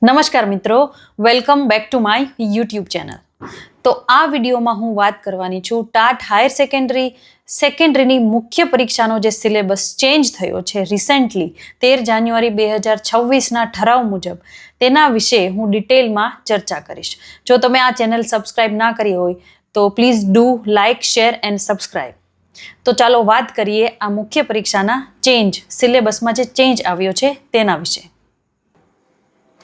નમસ્કાર મિત્રો, welcome back to my YouTube channel. તો આ વિડીયોમાં હું વાત કરવાની છું ટાટ હાયર સેકન્ડરીની મુખ્ય પરીક્ષાનો જે સિલેબસ ચેન્જ થયો છે રિસેન્ટલી 13 જાન્યુઆરી 2026ના ઠરાવ મુજબ, તેના વિશે હું ડિટેલમાં ચર્ચા કરીશ. જો તમે આ ચેનલ સબસ્ક્રાઇબ ના કરી હોય તો please do like, share and subscribe. તો ચાલો વાત કરીએ આ મુખ્ય પરીક્ષાના સિલેબસમાં જે ચેન્જ આવ્યો છે તેના વિશે.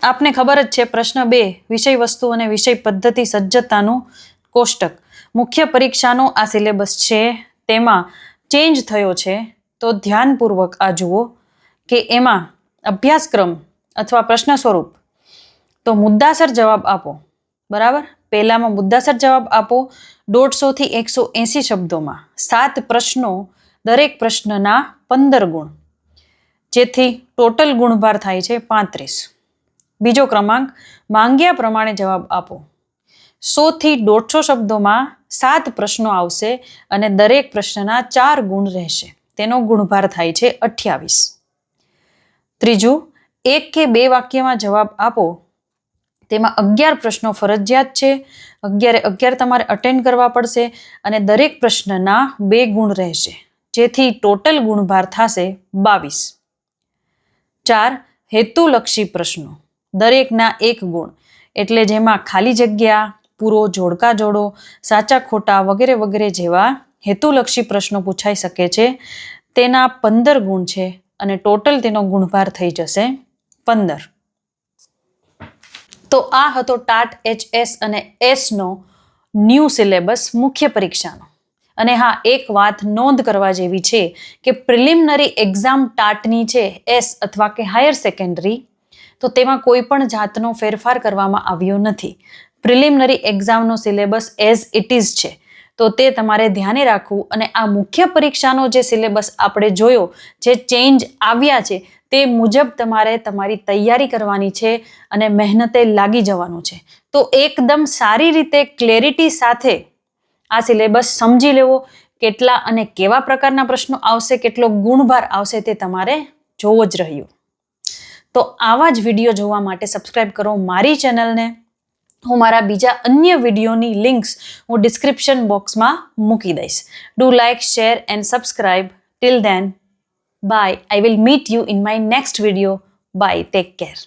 આપને ખબર જ છે, પ્રશ્ન 2 વિષય વસ્તુ અને વિષય પદ્ધતિ સજ્જતાનું કોષ્ટક મુખ્ય પરીક્ષાનો આ સિલેબસ છે, તેમાં ચેન્જ થયો છે. તો ધ્યાનપૂર્વક આ જુઓ કે એમાં અભ્યાસક્રમ અથવા પ્રશ્ન સ્વરૂપ, તો મુદ્દાસર જવાબ આપો. બરાબર, પહેલામાં મુદ્દાસર જવાબ આપો 150 થી 180 શબ્દોમાં, 7 પ્રશ્નો, દરેક પ્રશ્નના 15 ગુણ, જેથી ટોટલ ગુણભાર થાય છે 35. બીજો ક્રમાંક, માંગ્યા પ્રમાણે જવાબ આપો. 100 થી 150 શબ્દોમાં 7 પ્રશ્નો આવશે અને દરેક પ્રશ્નના 4 ગુણ રહેશે. તેનો ગુણભાર થાય છે 28. ત્રીજું, 1 કે 2 વાક્યમાં જવાબ આપો. તેમાં 11 પ્રશ્નો ફરજિયાત છે. 11 તમારે અટેન્ડ કરવા પડશે અને દરેક પ્રશ્નના 2 ગુણ રહેશે, જેથી ટોટલ ગુણભાર થશે 22. 4, હેતુલક્ષી પ્રશ્નો, દરેકના 1 ગુણ, એટલે જેમાં ખાલી જગ્યા, પૂરો, જોડકા જોડો, સાચા ખોટા વગેરે વગેરે જેવા હેતુલક્ષી પ્રશ્નો પૂછાઈ શકે છે. તેના 15 ગુણ છે અને ટોટલ તેનો ગુણભાર થઈ જશે 15. તો આ હતો ટાટ HS અને Sનો ન્યૂ સિલેબસ મુખ્ય પરીક્ષાનો. અને હા, એક વાત નોંધ કરવા જેવી છે કે પ્રિલિમિનરી એક્ઝામ ટાટની છે S અથવા કે હાયર સેકન્ડરી, તો તેમાં કોઈ પણ જાતનો ફેરફાર કરવામાં આવ્યો નથી. પ્રિલિમિનરી એક્ઝામનો સિલેબસ એઝ ઇટ ઇઝ છે, તો તે તમારે ધ્યાને રાખવું. અને આ મુખ્ય પરીક્ષાનો જે સિલેબસ આપણે જોયો, જે ચેન્જ આવ્યા છે, તે મુજબ તમારે તમારી તૈયારી કરવાની છે અને મહેનતે લાગી જવાનું છે. તો એકદમ સારી રીતે ક્લેરિટી સાથે આ સિલેબસ સમજી લેવો. કેટલા અને કેવા પ્રકારના પ્રશ્નો આવશે, કેટલો ગુણભાર આવશે, તે તમારે જોવો જ રહ્યું. તો આવા જ વિડીયો જોવા માટે સબસ્ક્રાઇબ કરો મારી ચેનલને. હું મારા બીજા અન્ય વિડીયોની લિંક્સ હું ડિસ્ક્રિપ્શન બોક્સમાં મૂકી દઈશ. Do like, share and subscribe. Till then, bye. I will meet you in my next video. Bye. Take care.